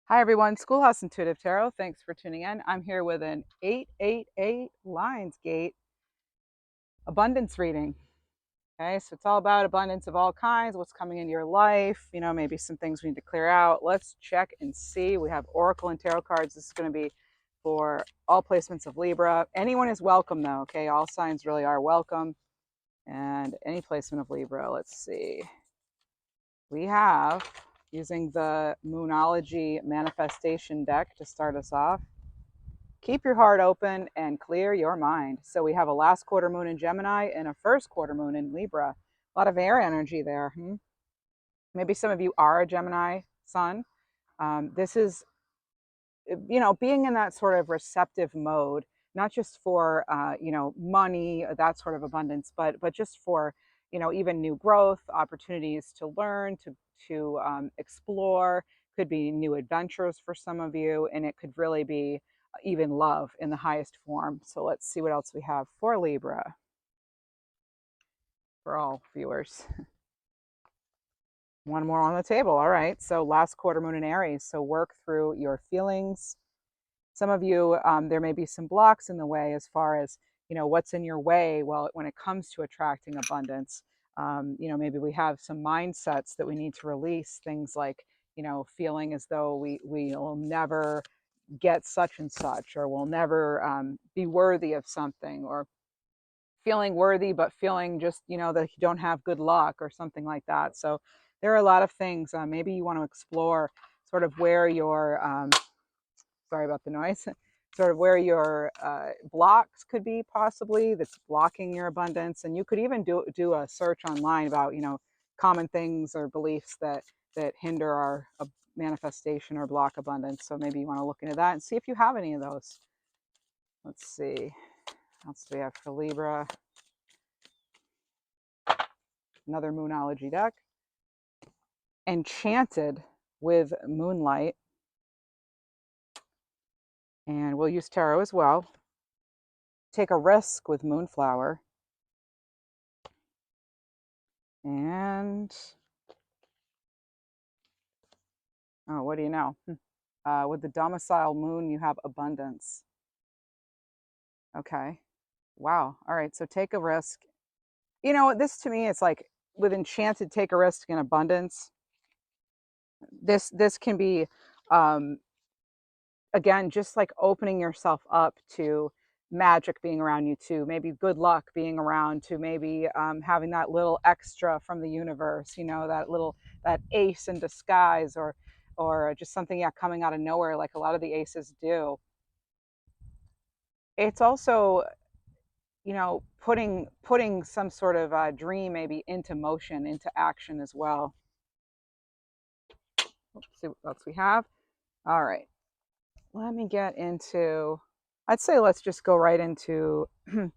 Hi, everyone. Schoolhouse Intuitive Tarot. Thanks for tuning in. I'm here with an 888 Lionsgate abundance reading. Okay, so it's all about abundance of all kinds, what's coming into your life, maybe some things we need to clear out. Let's check and see. We have Oracle and Tarot cards. This is going to be for all placements of Libra. Anyone is welcome, though. Okay, all signs really are welcome. And any placement of Libra. Let's see. We have, using the Moonology Manifestation deck to start us off, keep your heart open and clear your mind. So we have a last quarter moon in Gemini and a first quarter moon in Libra. A lot of air energy there. Maybe some of you are a Gemini sun. This is, being in that sort of receptive mode, not just for, money, that sort of abundance, but just for, even new growth, opportunities to learn, to explore. Could be new adventures for some of you, and it could really be even love in the highest form. So let's see what else we have for Libra for all viewers. One more on the table. All right. So last quarter moon in Aries. So work through your feelings. Some of you, there may be some blocks in the way as far as, what's in your way. Well, when it comes to attracting abundance, maybe we have some mindsets that we need to release. Things like, feeling as though we will never get such and such, or we'll never be worthy of something, or feeling worthy but feeling just, that you don't have good luck or something like that. So there are a lot of things. Maybe you want to explore sort of where your sorry about the noise, sort of where your blocks could be, possibly, that's blocking your abundance. And you could even do a search online about, common things or beliefs that hinder our manifestation or block abundance. So maybe you want to look into that and see if you have any of those. Let's see. What else do we have for Libra? Another Moonology deck. Enchanted with Moonlight. And we'll use tarot as well. Take a risk with Moonflower. And oh, what do you know? With the domicile moon, you have abundance. Okay. Wow. All right. So take a risk. This to me, it's like with enchanted, take a risk in abundance. This can be, um, again, just like opening yourself up to magic being around you, to maybe good luck being around, to maybe having that little extra from the universe, that ace in disguise, or just something, yeah, coming out of nowhere, like a lot of the aces do. It's also, putting some sort of dream maybe into motion, into action as well. Let's see what else we have. All right, let me get into, I'd say let's just go right into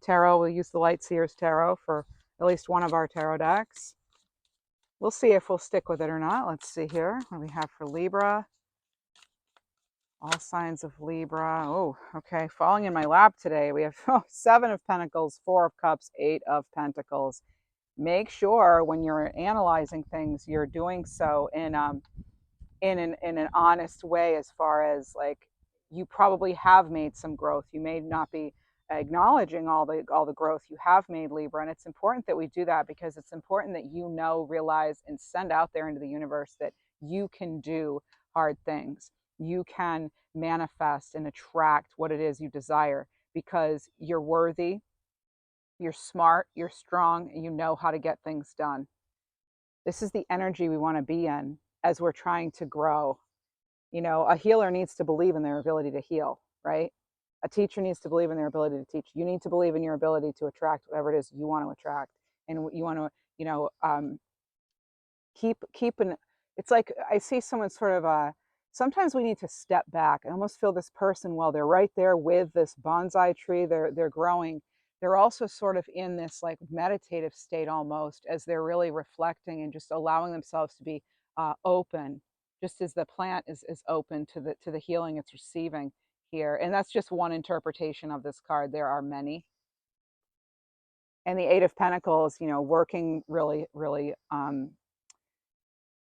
tarot. We'll use the Light Seers Tarot for at least one of our tarot decks. We'll see if we'll stick with it or not. Let's see here what we have for Libra. All signs of Libra. Oh, okay. Falling in my lap today, we have Seven of Pentacles, Four of Cups, Eight of Pentacles. Make sure when you're analyzing things, you're doing so in an honest way, as far as, like, you probably have made some growth. You may not be acknowledging all the growth you have made, Libra, and it's important that we do that, because it's important that realize, and send out there into the universe that you can do hard things. You can manifest and attract what it is you desire, because you're worthy, you're smart, you're strong, and you know how to get things done. This is the energy we want to be in as we're trying to grow. A healer needs to believe in their ability to heal, right? A teacher needs to believe in their ability to teach. You need to believe in your ability to attract whatever it is you want to attract. And you want to, keep an, it's like I see someone sort of, sometimes we need to step back. I almost feel this person, while they're right there with this bonsai tree, they're growing, they're also sort of in this like meditative state, almost, as they're really reflecting and just allowing themselves to be open, just as the plant is open to the healing it's receiving here. And that's just one interpretation of this card. There are many. And the Eight of Pentacles, working really, really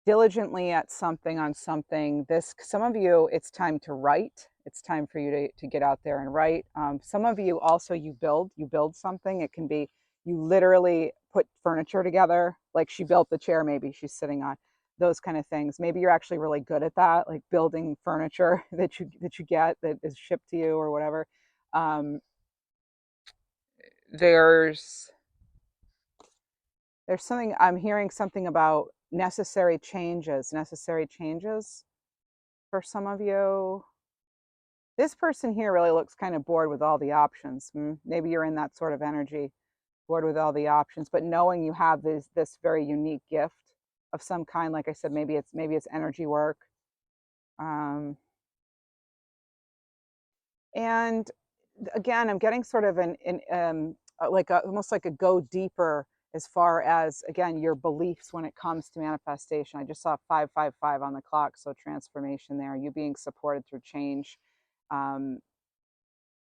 diligently at something on something. This, some of you, it's time to write. It's time for you to get out there and write. Some of you also, you build something. It can be, you literally put furniture together, like she built the chair maybe she's sitting on, those kind of things. Maybe you're actually really good at that, like building furniture that you get that is shipped to you or whatever. um, there's there's something, I'm hearing something about necessary changes for some of you. This person here really looks kind of bored with all the options. Maybe you're in that sort of energy, bored with all the options, but knowing you have this very unique gift of some kind. Like I said, maybe it's energy work. Um, and again, I'm getting sort of almost like a go deeper as far as, again, your beliefs when it comes to manifestation. I just saw 555 on the clock, so transformation there, you being supported through change. um,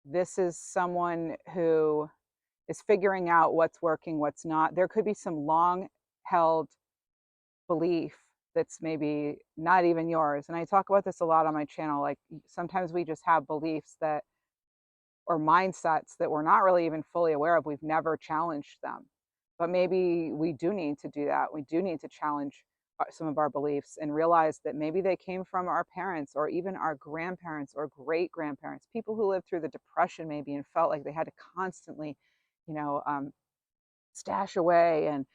this is someone who is figuring out what's working, what's not. There could be some long held belief that's maybe not even yours. And I talk about this a lot on my channel. Like sometimes we just have beliefs that, or mindsets that we're not really even fully aware of. We've never challenged them. But maybe we do need to do that. We do need to challenge some of our beliefs and realize that maybe they came from our parents or even our grandparents or great grandparents, people who lived through the Depression maybe and felt like they had to constantly, you know, stash away and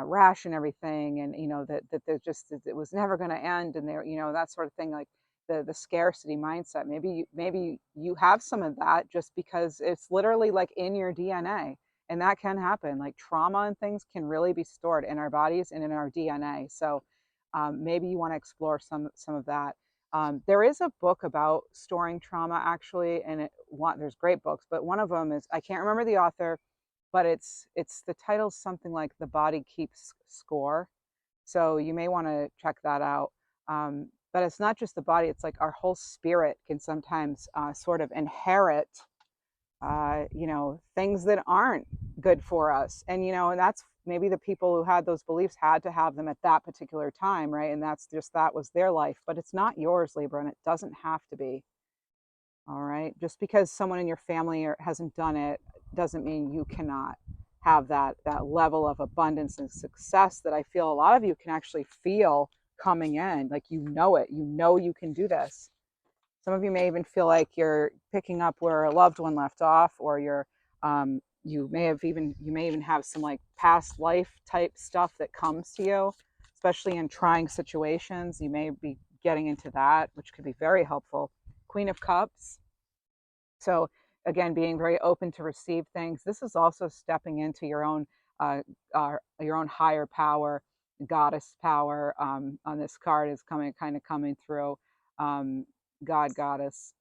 ration everything, and that there's just, it was never going to end, and there, that sort of thing, like the scarcity mindset. Maybe you have some of that just because it's literally like in your DNA, and that can happen. Like trauma and things can really be stored in our bodies and in our DNA. So maybe you want to explore some of that. There is a book about storing trauma actually, and there's great books, but one of them is, I can't remember the author, but it's the title's something like The Body Keeps Score. So you may want to check that out. But it's not just the body, it's like our whole spirit can sometimes sort of inherit things that aren't good for us. And that's maybe the people who had those beliefs had to have them at that particular time, right? And that was their life, but it's not yours, Libra, and it doesn't have to be. All right. Just because someone in your family hasn't done it doesn't mean you cannot have that level of abundance and success that I feel a lot of you can actually feel coming in. Like it. You can do this. Some of you may even feel like you're picking up where a loved one left off, or you may even have some like past life type stuff that comes to you, especially in trying situations. You may be getting into that, which could be very helpful. Queen of Cups. So again, being very open to receive things. This is also stepping into uh, your own higher power, goddess power. On this card is coming through. Um, God, goddess.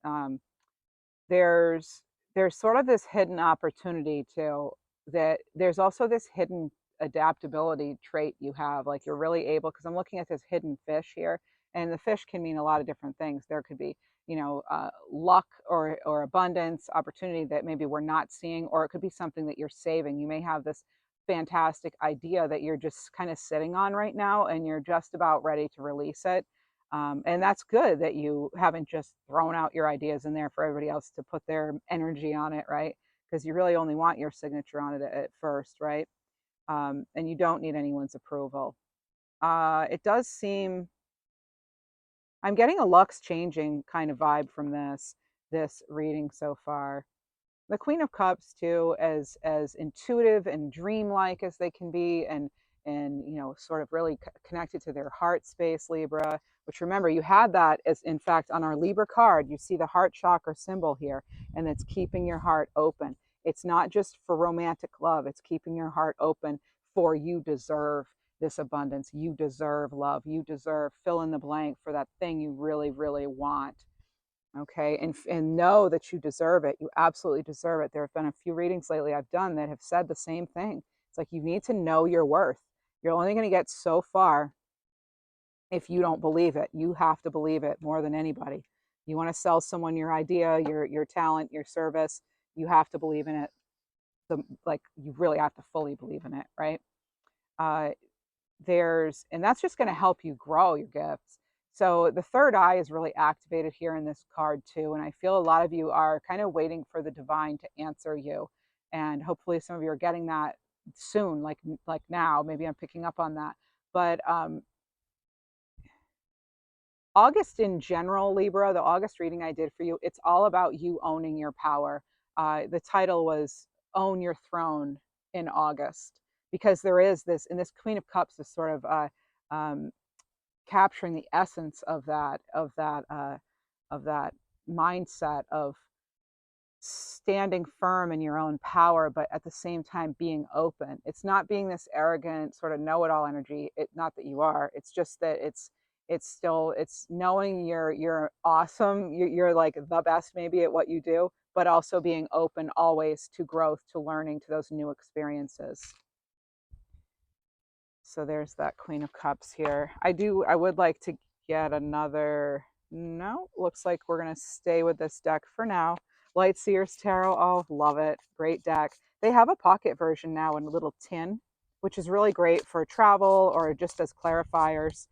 There's there's sort of this hidden opportunity too. That there's also this hidden adaptability trait you have. Like you're really able, because I'm looking at this hidden fish here, and the fish can mean a lot of different things. There could be luck or abundance, opportunity that maybe we're not seeing, or it could be something that you're saving. You may have this fantastic idea that you're just kind of sitting on right now, and you're just about ready to release it. And that's good that you haven't just thrown out your ideas in there for everybody else to put their energy on it, right? Because you really only want your signature on it at first, right? And you don't need anyone's approval. It does seem, I'm getting a Lux changing kind of vibe from this reading so far. The Queen of Cups too, as intuitive and dreamlike as they can be, and sort of really connected to their heart space, Libra. Which, remember, you had that, as in fact on our Libra card, you see the heart chakra symbol here, and it's keeping your heart open. It's not just for romantic love, it's keeping your heart open for, you deserve this abundance, you deserve love, you deserve fill in the blank for that thing you really, really want. Okay, and know that you deserve it. You absolutely deserve it. There have been a few readings lately I've done that have said the same thing. It's like, you need to know your worth. You're only going to get so far if you don't believe it. You have to believe it more than anybody. You want to sell someone your idea, your talent, your service, you have to believe in it. You really have to fully believe in it, right? uh, and that's just going to help you grow your gifts. So the third eye is really activated here in this card too. And I feel a lot of you are kind of waiting for the divine to answer you. And hopefully some of you are getting that soon, like now. Maybe I'm picking up on that. But August in general, Libra, the August reading I did for you, it's all about you owning your power. The title was Own Your Throne in August, because there is this, and this Queen of Cups is sort of um, capturing the essence of that mindset of standing firm in your own power, but at the same time being open. It's not being this arrogant sort of know-it-all energy. Not that you are. It's just that it's knowing you're awesome. You're like the best maybe at what you do, but also being open always to growth, to learning, to those new experiences. So there's that Queen of Cups here. I would like to get another. No, looks like we're going to stay with this deck for now. Light Seers Tarot. Oh, love it. Great deck. They have a pocket version now in a little tin, which is really great for travel or just as clarifiers.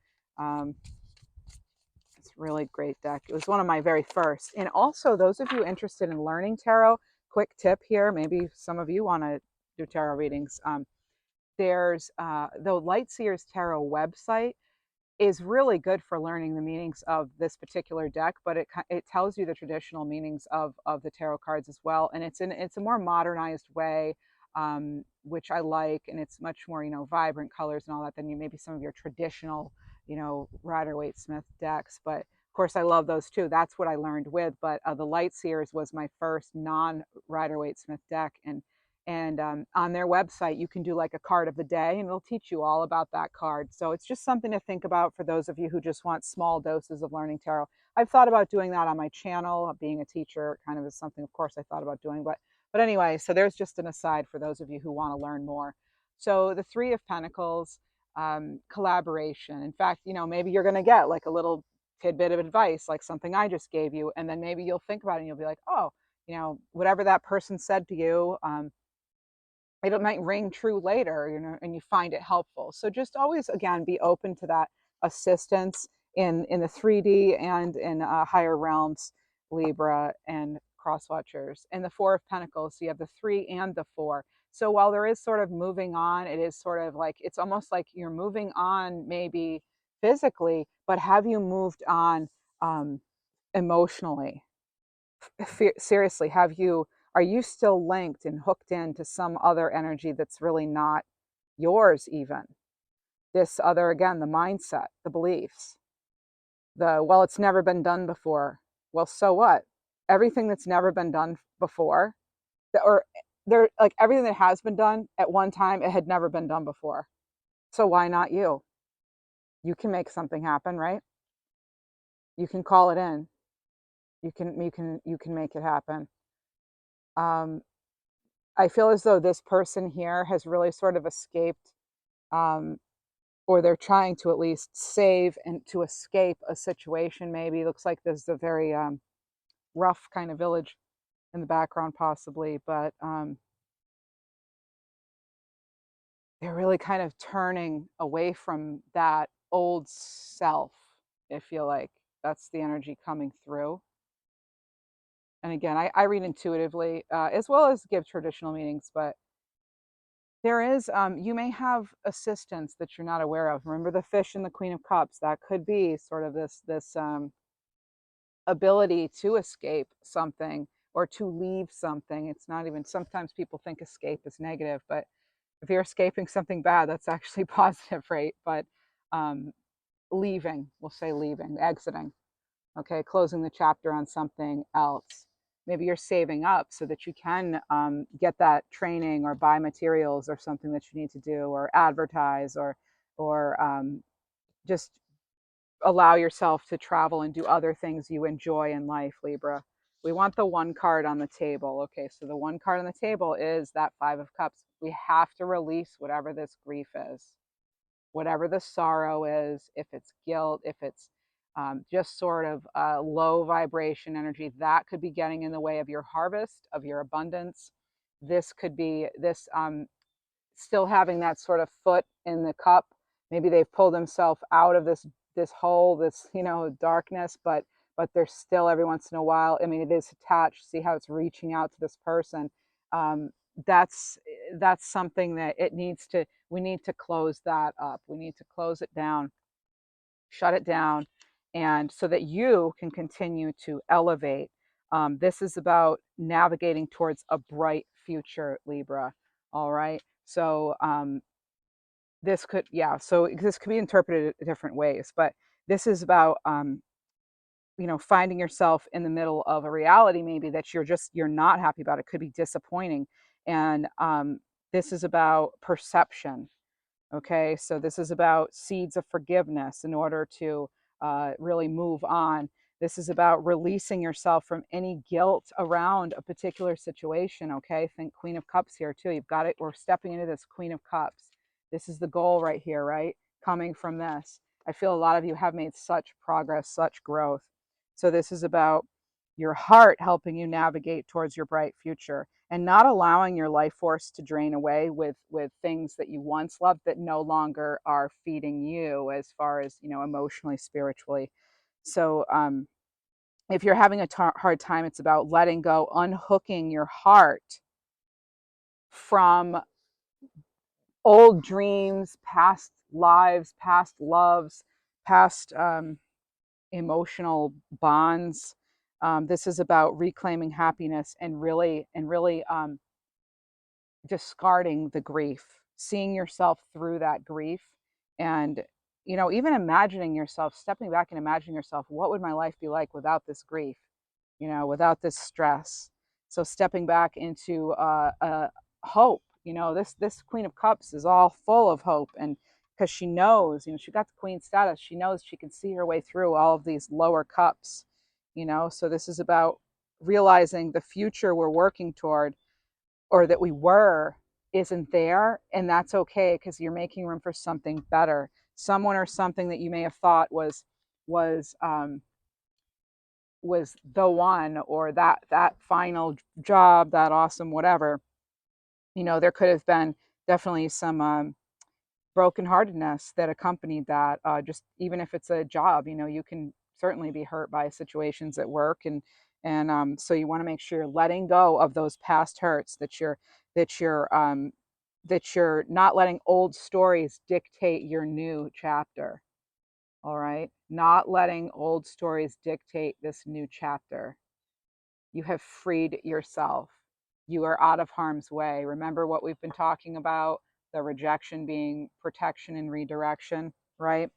It's a really great deck. It was one of my very first. And also, those of you interested in learning tarot, quick tip here. Maybe some of you want to do tarot readings. There's the Light Seers Tarot website is really good for learning the meanings of this particular deck, but it tells you the traditional meanings of the tarot cards as well, and it's a more modernized way, which I like, and it's much more vibrant colors and all that than maybe some of your traditional Rider-Waite-Smith decks. But of course, I love those too. That's what I learned with. But the Light Seers was my first non Rider-Waite-Smith deck, and on their website you can do like a card of the day and it'll teach you all about that card. So it's just something to think about for those of you who just want small doses of learning tarot. I've thought about doing that on my channel. Being a teacher kind of is something, of course, I thought about doing, but anyway, so there's just an aside for those of you who want to learn more. So the Three of Pentacles, collaboration. In fact, maybe you're going to get like a little tidbit of advice, like something I just gave you, and then maybe you'll think about it and you'll be like, oh, whatever that person said to you, it might ring true later, and you find it helpful. So just always, again, be open to that assistance in the 3D and in higher realms, Libra and cross watchers. And the Four of Pentacles, so you have the 3 and the 4. So while there is sort of moving on, it is sort of like, it's almost like you're moving on maybe physically, but have you moved on emotionally? Seriously, are you still linked and hooked into some other energy that's really not yours even? This other, again, the mindset, the beliefs, well, it's never been done before. Well, so what? Everything that's never been done before, or there, like everything that has been done at one time, it had never been done before. So why not you? You can make something happen, right? You can call it in. You can make it happen. I feel as though this person here has really sort of escaped, um, or they're trying to at least save and to escape a situation. Maybe it looks like there's a very rough kind of village in the background, possibly, but they're really kind of turning away from that old self. I feel like that's the energy coming through. And again, I read intuitively as well as give traditional meanings, but there is, you may have assistance that you're not aware of. Remember the fish and the Queen of Cups. That could be sort of this ability to escape something or to leave something. It's not even, sometimes people think escape is negative, but if you're escaping something bad, that's actually positive, right? But leaving, we'll say leaving, exiting, okay, closing the chapter on something else. Maybe you're saving up so that you can get that training or buy materials or something that you need to do, or advertise, or just allow yourself to travel and do other things you enjoy in life, Libra. We want the one card on the table. Okay, so the one card on the table is that Five of Cups. We have to release whatever this grief is, whatever the sorrow is, if it's guilt, if it's just sort of low vibration energy, that could be getting in the way of your harvest, of your abundance. This could be this still having that sort of foot in the cup, Maybe they've pulled themselves out of this hole, this, you know, darkness, but they're still every once in a while. I mean, it is attached. See how it's reaching out to this person. Um, that's that's something that it needs to. We need to close that up. We need to close it down, shut it down, and so that you can continue to elevate. This is about navigating towards a bright future, Libra. All right. So this could, yeah, so this could be interpreted different ways, but this is about you know, finding yourself in the middle of a reality maybe that you're not happy about. It could be disappointing, and this is about perception. Okay, so this is about seeds of forgiveness in order to really move on. This is about releasing yourself from any guilt around a particular situation. Okay, think Queen of Cups here too. You've got it. We're stepping into this Queen of Cups. This is the goal right here, right? Coming from this. I feel a lot of you have made such progress, such growth. So this is about your heart helping you navigate towards your bright future and not allowing your life force to drain away with things that you once loved that no longer are feeding you as far as, you know, emotionally, spiritually. So if you're having a hard time, it's about letting go, unhooking your heart from old dreams, past lives, past loves, past emotional bonds. This is about reclaiming happiness and really discarding the grief, seeing yourself through that grief, and, you know, even imagining yourself, stepping back and imagining yourself, what would my life be like without this grief, you know, without this stress. So stepping back into hope, you know, this Queen of Cups is all full of hope, and because she knows, you know, she got the queen status, she knows she can see her way through all of these lower cups, you know. So this is about realizing the future we're working toward, or that we were, isn't there, and that's okay, because you're making room for something better. Someone or something that you may have thought was was the one, or that final job, that awesome whatever, you know, there could have been definitely some brokenheartedness that accompanied that. Just even if it's a job, you know, you can certainly be hurt by situations at work, and so you want to make sure you're letting go of those past hurts, that you're that you're not letting old stories dictate your new chapter. All right, not letting old stories dictate this new chapter. You have freed yourself. You are out of harm's way. Remember what we've been talking about, the rejection being protection and redirection, right?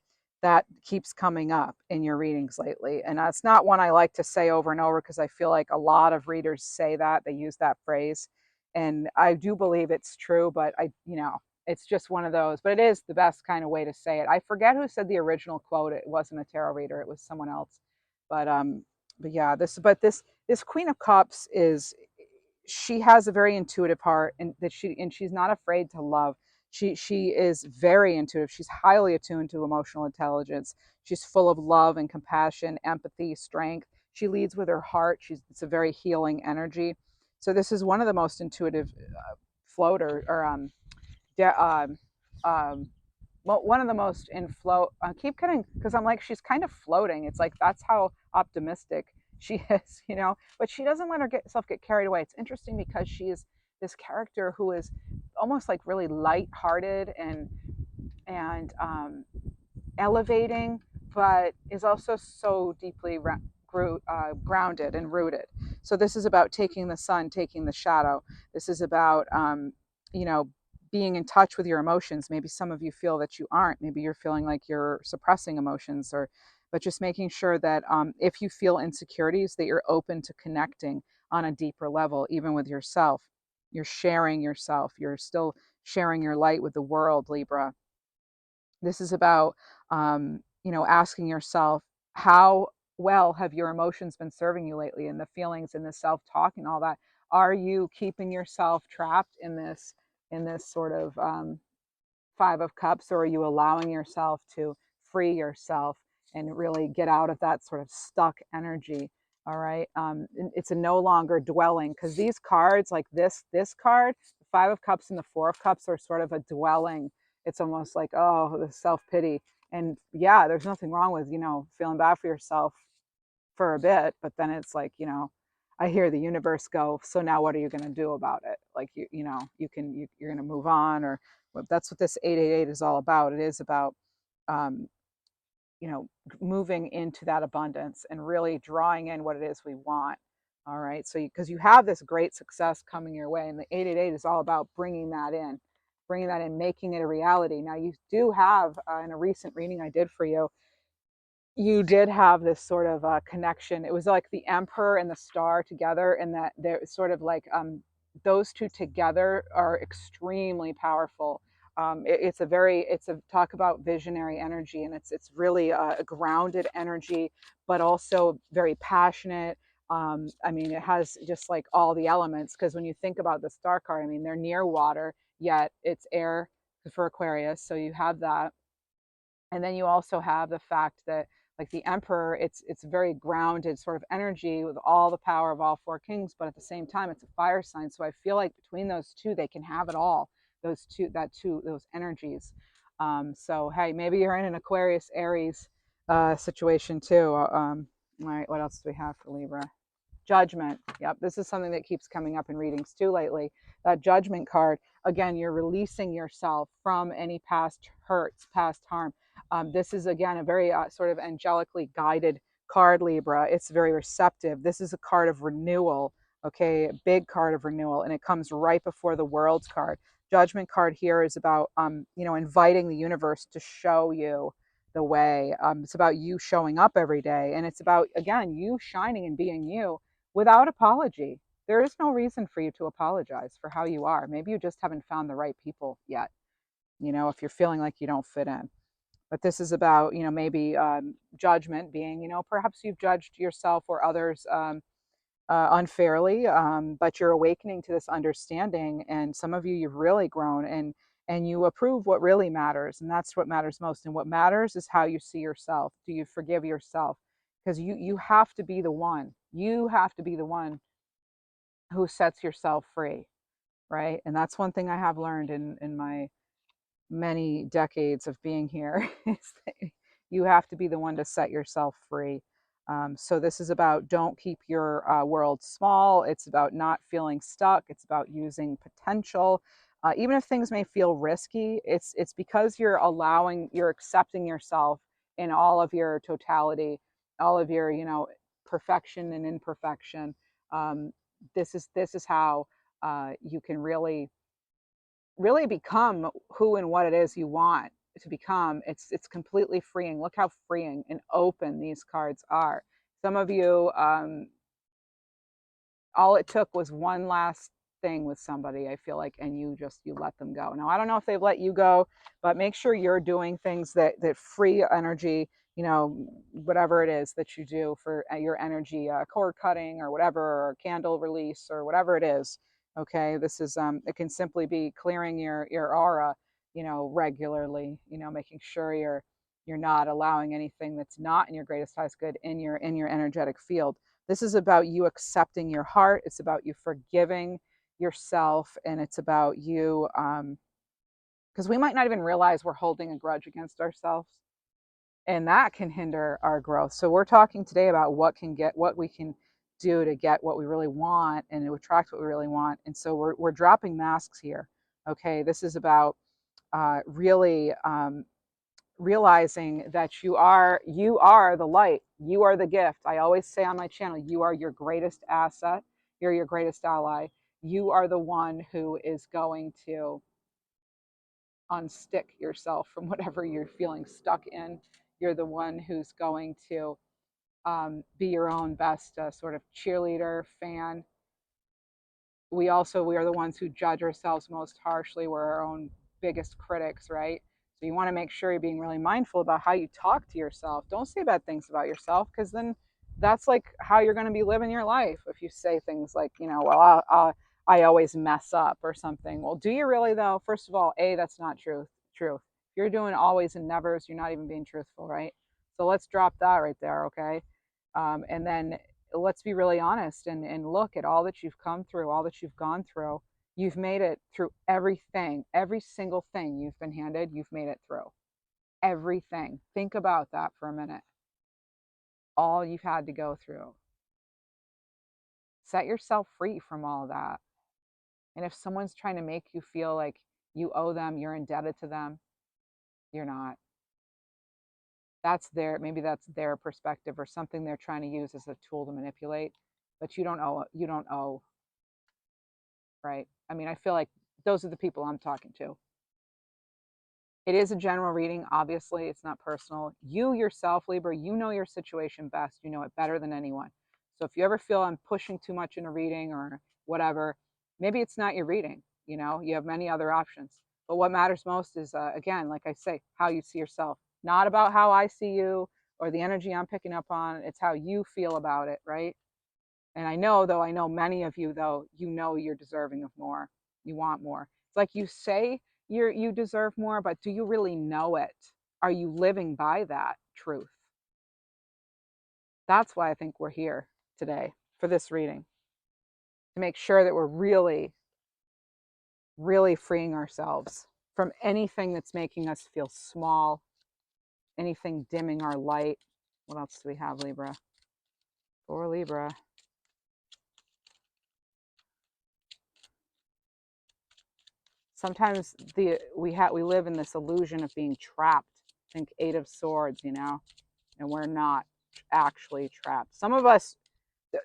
That keeps coming up in your readings lately. And that's not one I like to say over and over, because I feel like a lot of readers say that, they use that phrase. And I do believe it's true, but you know, it's just one of those. But it is the best kind of way to say it. I forget who said the original quote. It wasn't a tarot reader, it was someone else. But yeah, this Queen of Cups is, she has a very intuitive heart, and she's not afraid to love. She is very intuitive. She's highly attuned to emotional intelligence. She's full of love and compassion, empathy, strength. She leads with her heart. It's a very healing energy. So this is one of the most intuitive floater, or um, one of the most in flow. I keep getting, because I'm like, she's kind of floating. It's like that's how optimistic she is, you know. But she doesn't let herself get carried away. It's interesting because she is this character who is almost like really light-hearted and elevating, but is also so deeply grounded and rooted. So this is about taking the sun, taking the shadow. This is about, you know, being in touch with your emotions. Maybe some of you feel that you aren't. Maybe you're feeling like you're suppressing emotions, or, but just making sure that if you feel insecurities, that you're open to connecting on a deeper level, even with yourself. You're sharing yourself. You're still sharing your light with the world, Libra. This is about, you know, asking yourself, how well have your emotions been serving you lately, and the feelings and the self-talk and all that. Are you keeping yourself trapped in this sort of Five of Cups, or are you allowing yourself to free yourself and really get out of that sort of stuck energy? All right. It's a no longer dwelling, because these cards, like this card, the Five of Cups and the Four of Cups, are sort of a dwelling. it's almost like, oh, the self-pity. And yeah, there's nothing wrong with, feeling bad for yourself for a bit, but then it's like, I hear the universe go, so now what are you going to do about it? Like, you're going to move on, or that's what this 888 is all about. It is about, um, moving into that abundance and really drawing in what it is we want. All right. So, because you have this great success coming your way, and the 888 is all about bringing that in, making it a reality. Now, you do have, in a recent reading I did for you, you did have this sort of connection. It was like the emperor and the star together, and that they're sort of like, those two together are extremely powerful. It's a talk about visionary energy, and it's really a grounded energy, but also very passionate. I mean, it has just like all the elements, because when you think about the star card, I mean, they're near water, yet it's air for Aquarius, so you have that. And then you also have the fact that, like the emperor, it's very grounded sort of energy with all the power of all four kings, but at the same time it's a fire sign. So I feel like between those two they can have it all, those energies. So hey, maybe you're in an Aquarius Aries situation too. All right, what else do we have for Libra? Judgment. Yep, this is something that keeps coming up in readings too lately. That Judgment card, again, you're releasing yourself from any past hurts, past harm. This is, again, a very sort of angelically guided card, Libra. It's very receptive. This is a card of renewal, okay, a big card of renewal, and it comes right before the World's card. Judgment card here is about, inviting the universe to show you the way. It's about you showing up every day, and it's about, again, you shining and being you without apology. There is no reason for you to apologize for how you are. Maybe you just haven't found the right people yet, if you're feeling like you don't fit in. But this is about, maybe judgment being, perhaps you've judged yourself or others unfairly, but you're awakening to this understanding. And some of you, you've really grown, and you approve what really matters. And that's what matters most. And what matters is how you see yourself. Do you forgive yourself? Because you have to be the one. You have to be the one who sets yourself free, right? And that's one thing I have learned in my many decades of being here is that you have to be the one to set yourself free. So this is about, don't keep your world small. It's about not feeling stuck. It's about using potential. Even if things may feel risky, it's because you're accepting yourself in all of your totality, all of your, perfection and imperfection. Um, this is how you can really become who and what it is you want to become. It's completely freeing. Look how freeing and open these cards are. Some of you, all it took was one last thing with somebody, I feel like, and you let them go. Now, I don't know if they've let you go, but make sure you're doing things that free energy, whatever it is that you do for your energy, cord cutting or whatever, or candle release or whatever it is. Okay, this is it can simply be clearing your aura, regularly, making sure you're not allowing anything that's not in your greatest highest good in your energetic field. This is about you accepting your heart. It's about you forgiving yourself. And it's about you, because we might not even realize we're holding a grudge against ourselves. And that can hinder our growth. So we're talking today about what we can do to get what we really want and to attract what we really want. And so we're dropping masks here. Okay. This is about really realizing that you are the light, you are the gift. I always say on my channel, you are your greatest asset, you're your greatest ally. You are the one who is going to unstick yourself from whatever you're feeling stuck in. You're the one who's going to be your own best sort of cheerleader, fan. We are the ones who judge ourselves most harshly. We're our own biggest critics, right? So you want to make sure you're being really mindful about how you talk to yourself. Don't say bad things about yourself, because then that's like how you're going to be living your life. If you say things like, well, I always mess up or something. Well, do you really though? First of all, that's not truth. If you're doing always and nevers, you're not even being truthful, right? So let's drop that right there, okay? And then let's be really honest and look at all that you've come through, all that you've gone through. You've made it through everything, every single thing you've been handed, you've made it through. Everything. Think about that for a minute. All you've had to go through. Set yourself free from all of that. And if someone's trying to make you feel like you owe them, you're indebted to them, you're not. Maybe that's their perspective or something they're trying to use as a tool to manipulate, but you don't owe, right? I mean, I feel like those are the people I'm talking to. It is a general reading. Obviously, it's not personal. You yourself, Libra, you know your situation best. You know it better than anyone. So if you ever feel I'm pushing too much in a reading or whatever, maybe it's not your reading. You have many other options. But what matters most is, again, like I say, how you see yourself. Not about how I see you or the energy I'm picking up on. It's how you feel about it, right? And I know many of you, though, you're deserving of more. You want more. It's like you say you deserve more, but do you really know it? Are you living by that truth? That's why I think we're here today for this reading, to make sure that we're really, really freeing ourselves from anything that's making us feel small, anything dimming our light. What else do we have, Libra? For Libra. Sometimes we live in this illusion of being trapped. Think Eight of Swords, and we're not actually trapped. Some of us,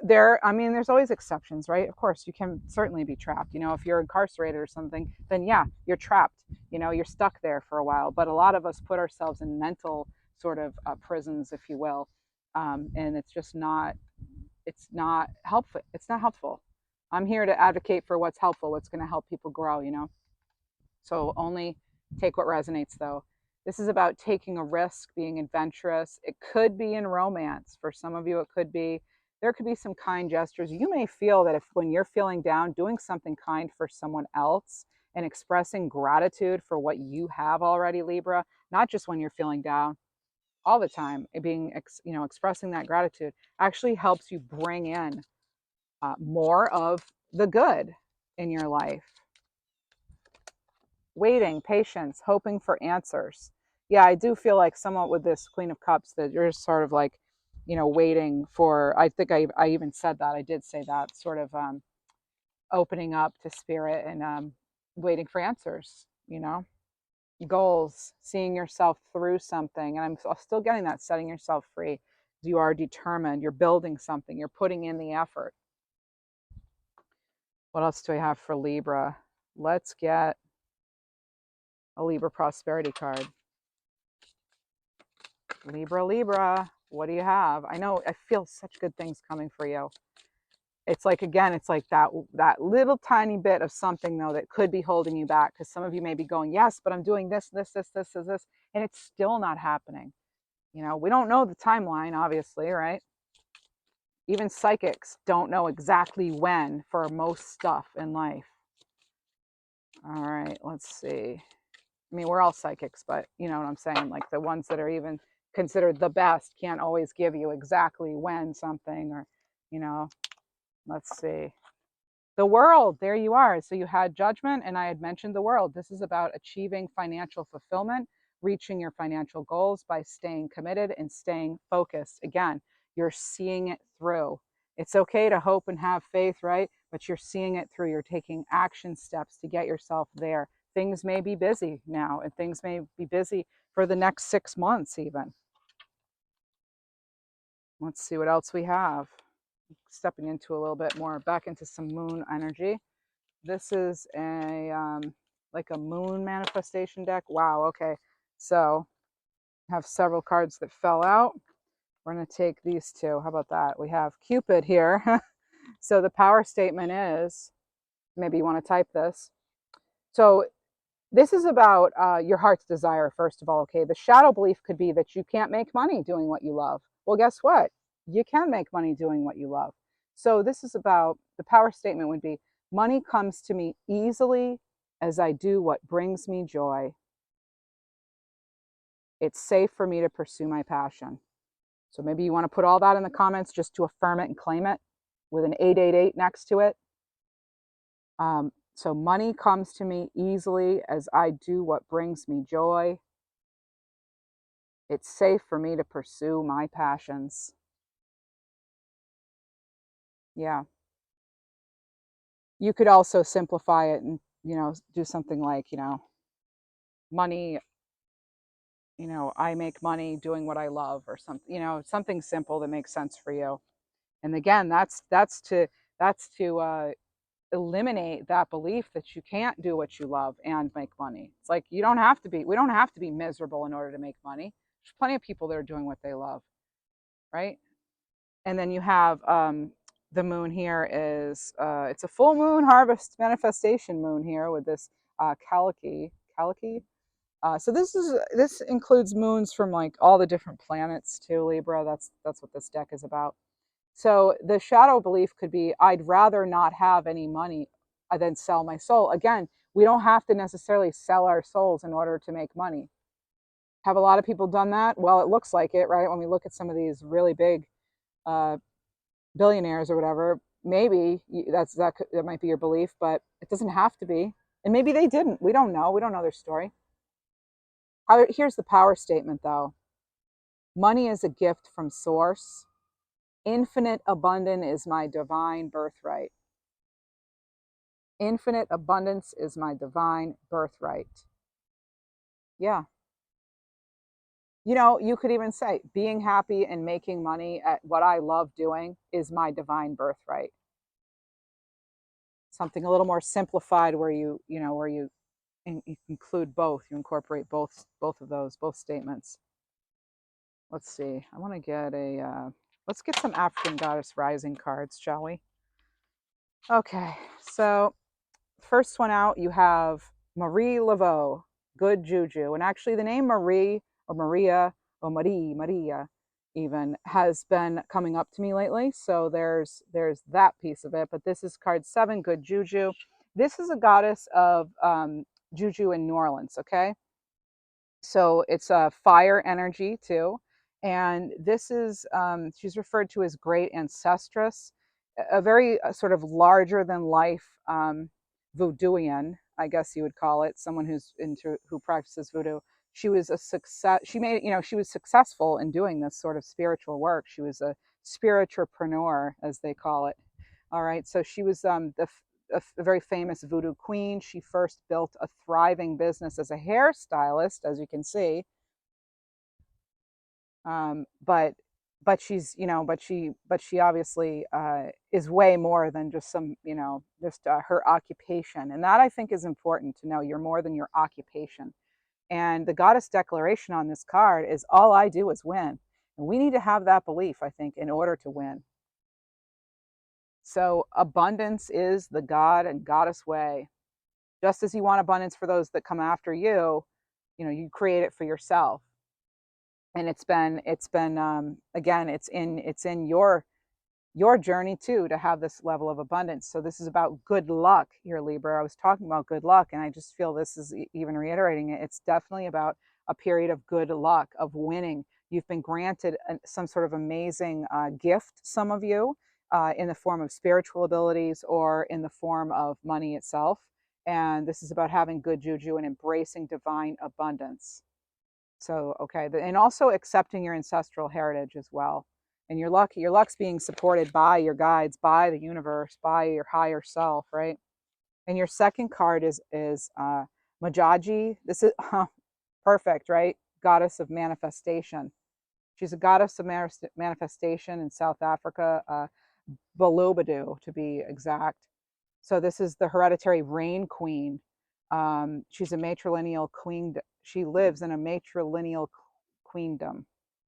there's always exceptions, right? Of course, you can certainly be trapped. If you're incarcerated or something, then yeah, you're trapped. You're stuck there for a while. But a lot of us put ourselves in mental sort of prisons, if you will, and it's just not. It's not helpful. It's not helpful. I'm here to advocate for what's helpful, what's going to help people grow. So only take what resonates, though. This is about taking a risk, being adventurous. It could be in romance. For some of you, there could be some kind gestures. You may feel that when you're feeling down, doing something kind for someone else and expressing gratitude for what you have already, Libra, not just when you're feeling down, all the time, expressing that gratitude actually helps you bring in more of the good in your life. Waiting, patience, hoping for answers. Yeah, I do feel like somewhat with this Queen of Cups that you're sort of like, waiting for, I think I even said that. I did say that, sort of opening up to spirit and waiting for answers, goals, seeing yourself through something. And I'm still getting that, setting yourself free. You are determined, you're building something, you're putting in the effort. What else do I have for Libra? Let's get a Libra prosperity card. Libra, what do you have? I feel such good things coming for you. It's like, again, it's like that little tiny bit of something, though, that could be holding you back, because some of you may be going, yes, but I'm doing this, and it's still not happening. We don't know the timeline, obviously, right? Even psychics don't know exactly when for most stuff in life. All right, let's see. I mean, we're all psychics, but you know what I'm saying? Like the ones that are even considered the best can't always give you exactly when something, or, let's see. The World, there you are. So you had Judgment, and I had mentioned the World. This is about achieving financial fulfillment, reaching your financial goals by staying committed and staying focused. Again, you're seeing it through. It's okay to hope and have faith, right? But you're seeing it through. You're taking action steps to get yourself there. Things may be busy now, and things may be busy for the next 6 months even. Let's see what else we have. Stepping into a little bit more, back into some moon energy. This is like a moon manifestation deck. Wow, okay. So I have several cards that fell out. We're going to take these two. How about that? We have Cupid here. So the power statement is, maybe you want to type this. So this is about your heart's desire, first of all, okay? The shadow belief could be that you can't make money doing what you love. Well, guess what? You can make money doing what you love. So this is about, the power statement would be, money comes to me easily as I do what brings me joy. It's safe for me to pursue my passion. So maybe you want to put all that in the comments just to affirm it and claim it with an 888 next to it. So money comes to me easily as I do what brings me joy. It's safe for me to pursue my passions. Yeah. You could also simplify it and, do something like, money, I make money doing what I love, or something, something simple that makes sense for you. And again, that's to eliminate that belief that you can't do what you love and make money. It's like we don't have to be miserable in order to make money. There's plenty of people that are doing what they love, right? And then you have the moon here is it's a full moon harvest manifestation moon here with this Kaliki. So this includes moons from like all the different planets too, Libra. That's what this deck is about. So the shadow belief could be, I'd rather not have any money than sell my soul. Again, we don't have to necessarily sell our souls in order to make money. Have a lot of people done that? Well, it looks like it, right? When we look at some of these really big uh, billionaires or whatever, maybe that might be your belief, but it doesn't have to be. And maybe they didn't. We don't know. We don't know their story. Here's the power statement, though. Money is a gift from source. Infinite abundance is my divine birthright. Infinite abundance is my divine birthright. Yeah. You could even say being happy and making money at what I love doing is my divine birthright. Something a little more simplified where you include both, you incorporate both of those, both statements. Let's see. I want to get let's get some African Goddess Rising cards, shall we? Okay. So first one out, you have Marie Laveau, good juju. And actually, the name Marie or Maria or Maria even has been coming up to me lately. So there's that piece of it. But this is card 7, good juju. This is a goddess of juju in New Orleans. Okay, so it's a fire energy too. And this is she's referred to as great ancestress, a very sort of larger than life voodooian, I guess you would call it, someone who practices voodoo. She was a success. She was successful in doing this sort of spiritual work. She was a spiritualpreneur, as they call it. All right, so she was a very famous voodoo queen. She first built a thriving business as a hairstylist, as you can see. But she obviously is way more than just her occupation, and that I think is important to know. You're more than your occupation. And the goddess declaration on this card is, all I do is win. And we need to have that belief, I think, in order to win. So abundance is the God and goddess way. Just as you want abundance for those that come after you, you create it for yourself. And it's been again, it's in your journey too to have this level of abundance. So this is about good luck here, Libra. I was talking about good luck, and I just feel this is even reiterating it. It's definitely about a period of good luck, of winning. You've been granted some sort of amazing gift, some of you, in the form of spiritual abilities or in the form of money itself. And this is about having good juju and embracing divine abundance. So, okay, and also accepting your ancestral heritage as well. And your luck's being supported by your guides, by the universe, by your higher self, right? And your second card is Majaji. This is perfect, right? Goddess of manifestation. She's a goddess of manifestation in South Africa, Balobadu to be exact. So this is the hereditary rain queen. She's a matrilineal queen. She lives in a matrilineal queendom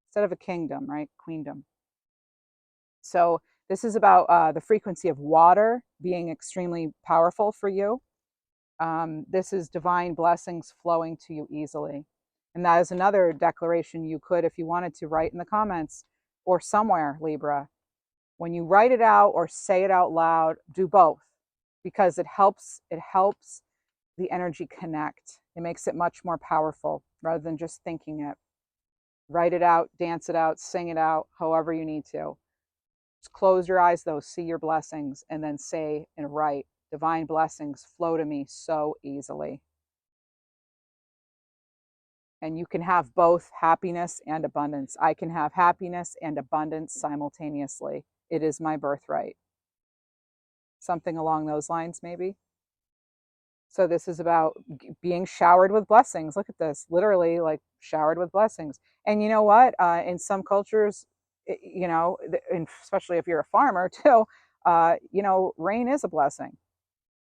instead of a kingdom, right? Queendom. So this is about the frequency of water being extremely powerful for you. This is divine blessings flowing to you easily. And that is another declaration you could, if you wanted to, write in the comments or somewhere, Libra. When you write it out or say it out loud, do both, because it helps the energy connect. It makes it much more powerful rather than just thinking it. Write it out, dance it out, sing it out, however you need to. Just close your eyes though, see your blessings, and then say and write Divine blessings flow to me so easily. And you can have both happiness and abundance. I can have happiness and abundance simultaneously. It is my birthright. Something along those lines, maybe. So this is about being showered with blessings. Look at this, literally like showered with blessings. And you know what? In some cultures, you know, and especially if you're a farmer too, you know, rain is a blessing.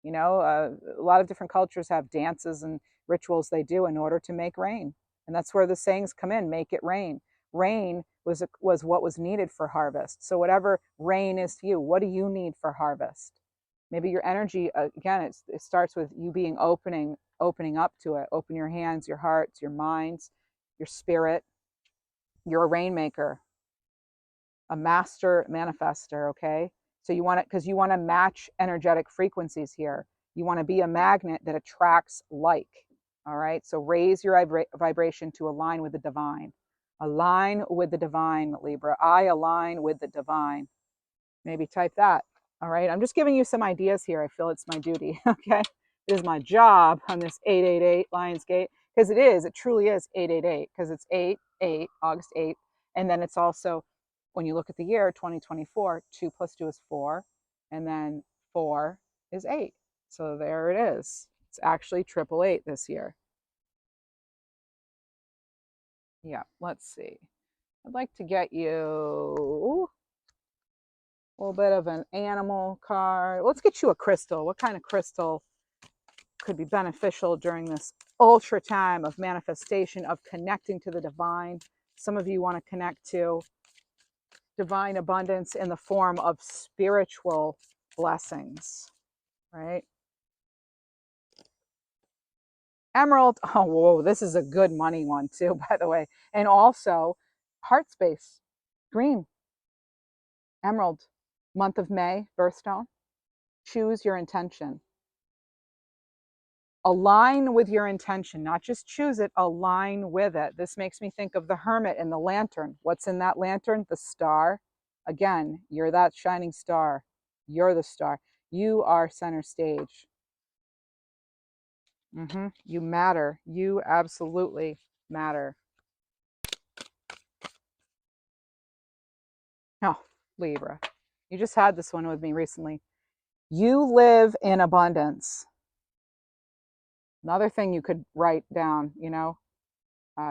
You know, a lot of different cultures have dances and rituals they do in order to make rain. And that's where the sayings come in, make it rain. Rain was what was needed for harvest. So whatever rain is to you, what do you need for harvest? Maybe your energy, again, it starts with you being opening up to it. Open your hands, your hearts, your minds, your spirit. You're a rainmaker, a master manifester, okay? So you want it because you want to match energetic frequencies here. You want to be a magnet that attracts like, all right? So raise your vibration to align with the divine. Align with the divine, Libra. I align with the divine. Maybe type that. All right. I'm just giving you some ideas here. I feel it's my duty. Okay. It is my job on this 888 Lionsgate because it truly is 888 because it's 8, August 8th. And then it's also, when you look at the year 2024, 2 plus 2 is 4. And then 4 is 8. So there it is. It's actually 888 this year. Yeah. Let's see. I'd like to get you a little bit of an animal card. Let's get you a crystal. What kind of crystal could be beneficial during this ultra time of manifestation, of connecting to the divine? Some of you want to connect to divine abundance in the form of spiritual blessings, right? Emerald. Oh, whoa, this is a good money one too, by the way. And also heart space, green, emerald, month of May, birthstone. Choose your intention. Align with your intention, not just choose it, align with it. This makes me think of the hermit and the lantern. What's in that lantern? The star. Again, you're that shining star. You're the star. You are center stage. You matter. You absolutely matter. Oh, Libra. You just had this one with me recently. You live in abundance. Another thing you could write down, you know,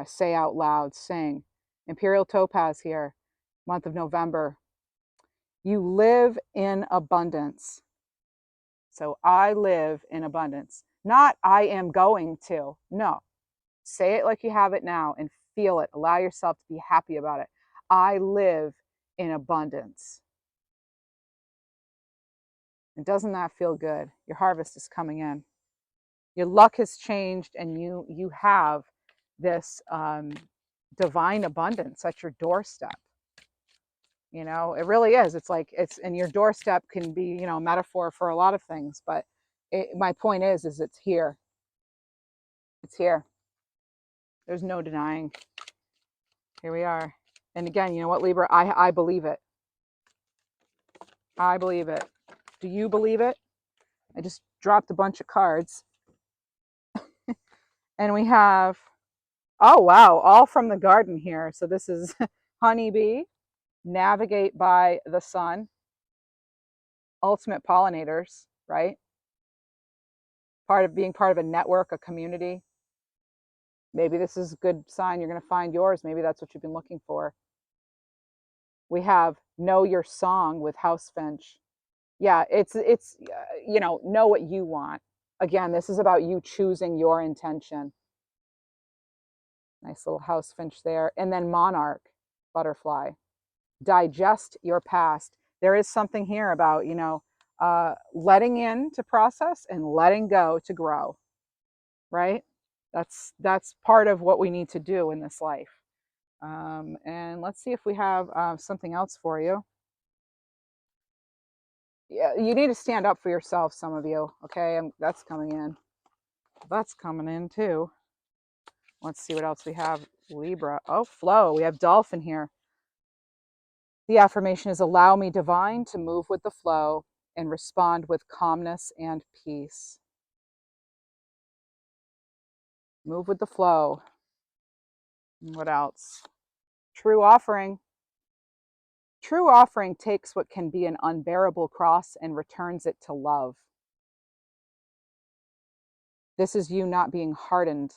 say out loud, sing. Imperial Topaz here, month of November. You live in abundance. So I live in abundance. Not I am going to. No. Say it like you have it now and feel it. Allow yourself to be happy about it. I live in abundance. And doesn't that feel good? Your harvest is coming in. Your luck has changed and you have this divine abundance at your doorstep. You know, it really is. It's like and your doorstep can be, you know, a metaphor for a lot of things, but my point is it's here. It's here. There's no denying. Here we are. And again, you know what, Libra? I believe it. I believe it. Do you believe it? I just dropped a bunch of cards. And we have, oh, wow, all from the garden here. So this is honeybee, navigate by the sun, ultimate pollinators, right? Being part of a network, a community. Maybe this is a good sign you're going to find yours. Maybe that's what you've been looking for. We have know your song with house finch. Yeah, it's you know what you want. Again, this is about you choosing your intention. Nice little house finch there. And then monarch, butterfly. Digest your past. There is something here about, you know, letting in to process and letting go to grow, right? That's part of what we need to do in this life. And let's see if we have something else for you. Yeah, you need to stand up for yourself, some of you. Okay, that's coming in. That's coming in too. Let's see what else we have. Libra. Oh, flow. We have dolphin here. The affirmation is allow me, divine, to move with the flow. and respond with calmness and peace. Move with the flow. What else? True offering. True offering takes what can be an unbearable cross and returns it to love. This is you not being hardened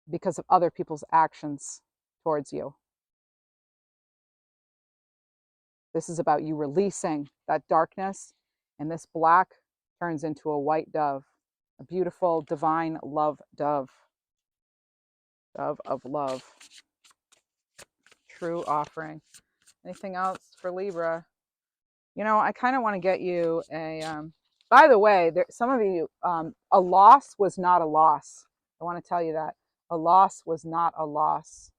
because of other people's actions towards you. This is about you releasing that darkness, and this black turns into a white dove, a beautiful, divine love dove. Dove of love. True offering. Anything else for Libra? You know, I kind of want to get you a, by the way, some of you, a loss was not a loss. I want to tell you that. A loss was not a loss.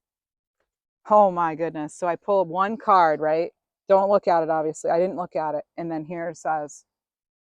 Oh my goodness. So I pulled one card, right? Don't look at it, obviously. I didn't look at it. And then here it says,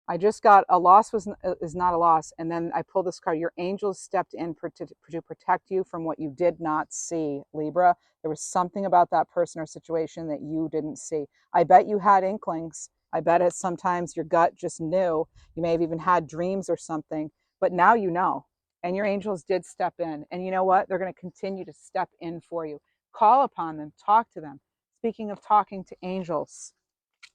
I just got a loss is not a loss. And then I pulled this card. Your angels stepped in to protect you from what you did not see, Libra. There was something about that person or situation that you didn't see. I bet you had inklings. I bet it sometimes your gut just knew. You may have even had dreams or something. But now you know. And your angels did step in. And you know what? They're going to continue to step in for you. Call upon them. Talk to them. Speaking of talking to angels,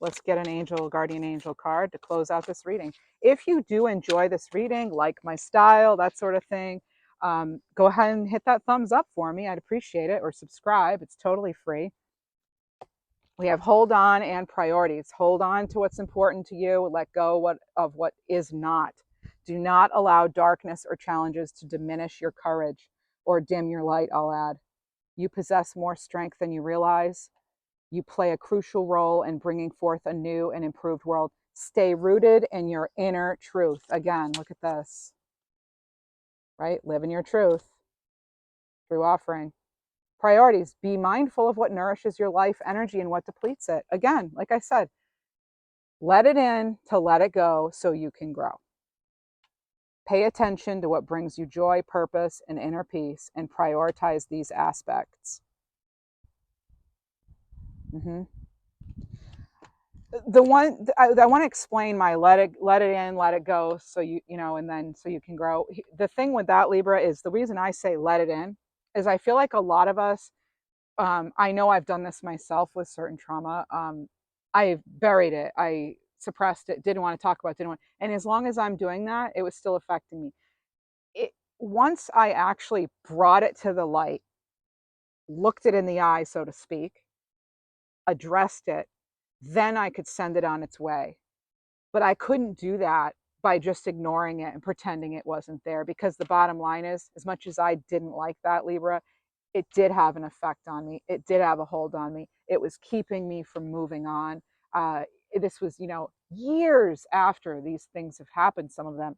let's get an angel, guardian angel card to close out this reading. If you do enjoy this reading, like my style, that sort of thing, go ahead and hit that thumbs up for me. I'd appreciate it. Or subscribe. It's totally free. We have hold on and priorities. Hold on to what's important to you. Let go of what is not. Do not allow darkness or challenges to diminish your courage or dim your light, I'll add. You possess more strength than you realize. You play a crucial role in bringing forth a new and improved world. Stay rooted in your inner truth. Again, look at this, right? Live in your truth. True offering. Priorities. Be mindful of what nourishes your life energy and what depletes it. Again, like I said, let it in to let it go so you can grow. Pay attention to what brings you joy, purpose, and inner peace, and prioritize these aspects. The one I want to explain my let it in, let it go, so you know, and then so you can grow. The thing with that, Libra, is the reason I say let it in is I feel like a lot of us, I know I've done this myself with certain trauma. I buried it, I suppressed it, didn't want to talk about it, didn't want, and as long as I'm doing that, it was still affecting me. Once I actually brought it to the light, looked it in the eye, so to speak, addressed it, then I could send it on its way. But I couldn't do that by just ignoring it and pretending it wasn't there, because the bottom line is, as much as I didn't like that, Libra, it did have an effect on me. It did have a hold on me. It was keeping me from moving on. This was, years after these things have happened, some of them.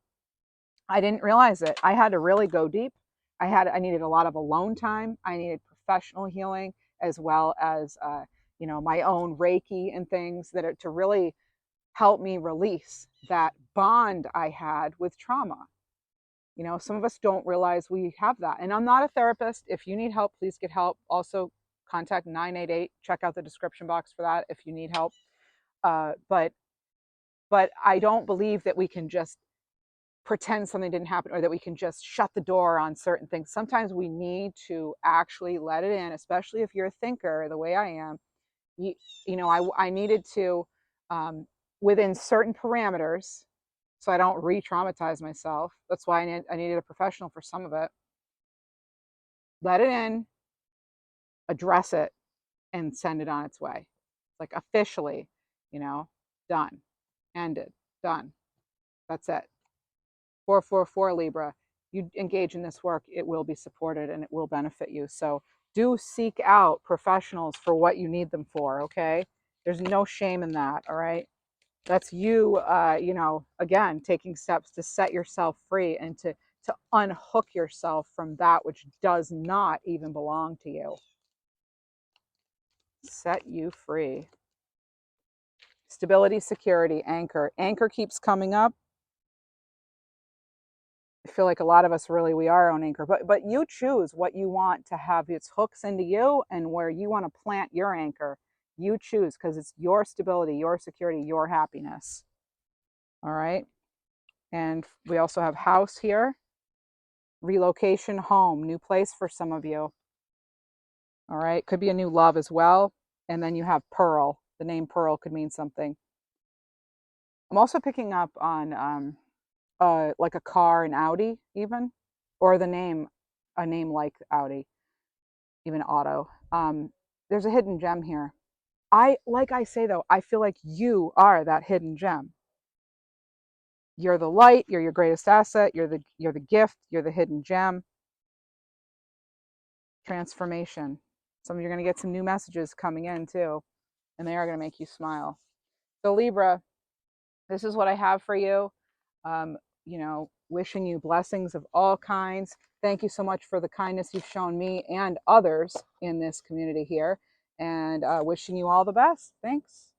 I didn't realize it. I had to really go deep. I needed a lot of alone time. I needed professional healing, as well as, my own Reiki and things that are to really help me release that bond I had with trauma. Some of us don't realize we have that. And I'm not a therapist. If you need help, please get help. Also, contact 988. Check out the description box for that if you need help. But I don't believe that we can just pretend something didn't happen, or that we can just shut the door on certain things. Sometimes we need to actually let it in, especially if you're a thinker the way I am. I needed to, within certain parameters, so I don't re-traumatize myself. That's why I needed a professional for some of it. Let it in, address it, and send it on its way. Like officially, done, ended, done. That's it. 444 Libra. You engage in this work, it will be supported and it will benefit you. So do seek out professionals for what you need them for, okay? There's no shame in that, all right? That's you, again, taking steps to set yourself free and to unhook yourself from that which does not even belong to you. Set you free. Stability, security, anchor. Anchor keeps coming up. I feel like a lot of us we are our own anchor, but you choose what you want to have its hooks into you and where you want to plant your anchor. You choose, because it's your stability, your security, your happiness. All right. And we also have house here, relocation, home, new place for some of you. All right. Could be a new love as well. And then you have pearl. The name pearl could mean something. I'm also picking up on like a car, an Audi, even, or the name, a name like Audi, even auto. There's a hidden gem here. Like I say though, I feel like you are that hidden gem. You're the light, you're your greatest asset, you're the gift, you're the hidden gem. Transformation. Some of you are going to get some new messages coming in too, and they are going to make you smile. So Libra, this is what I have for you. Um, wishing you blessings of all kinds. Thank you so much for the kindness you've shown me and others in this community here, and wishing you all the best. Thanks.